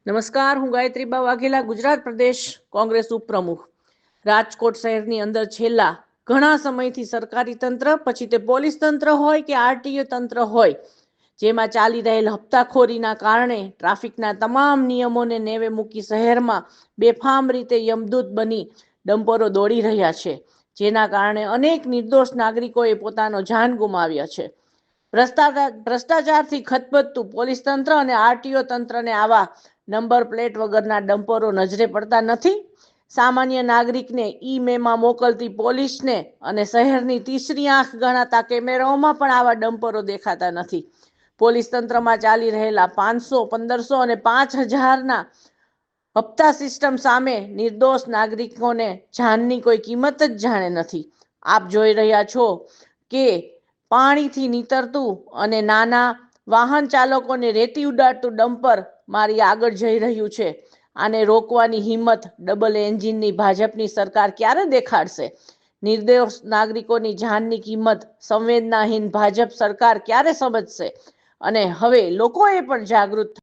નમસ્કાર, હું ગાયત્રીબા વાઘેલા, ગુજરાત પ્રદેશ કોંગ્રેસ ઉપપ્રમુખ. રાજકોટ શહેરની અંદર છેલ્લા ઘણા સમયથી સરકારી તંત્ર, પછી તે પોલીસ તંત્ર હોય કે આરટીઓ તંત્ર હોય, જેમાં ચાલી રહેલ હપ્તાખોરીના કારણે ટ્રાફિકના તમામ નિયમોને નેવે મૂકી શહેરમાં બેફામ રીતે યમદૂત બની ડમ્પરો દોડી રહ્યા છે, જેના કારણે અનેક નિર્દોષ નાગરિકોએ પોતાનો જાન ગુમાવ્યા છે. ભ્રષ્ટાચારથી ખતબદતું પોલીસ તંત્ર અને આરટીઓ તંત્રને આવા નંબર પ્લેટ વગરના ડમ્પરો નજરે પડતા નથી. સામાન્ય નાગરિકને ઈ મેમાં મોકલતી પોલીસને અને શહેરની તીસરી આંખ ગણાતા કેમેરાઓમાં પણ આવા ડમ્પરો દેખાતા નથી. પોલીસ તંત્રમાં ચાલી રહેલા 500, 1500 અને 5000ના હપ્તા સિસ્ટમ સામે નિર્દોષ નાગરિકોને જાનની કોઈ કિંમત જ જાણે નથી. આપ જોઈ રહ્યા છો કે પાણીથી નીતરતું અને નાના વાહન ચાલકોને રેતી ઉડાડતું ડમ્પર મારી આગળ જઈ રહ્યું છે. આને રોકવાની હિંમત ડબલ એન્જિનની ભાજપની સરકાર ક્યારે દેખાડશે? નિર્દોષ નાગરિકોની જાનની કિંમત સંવેદનાહીન ભાજપ સરકાર ક્યારે સમજશે? અને હવે લોકોએ પણ જાગૃત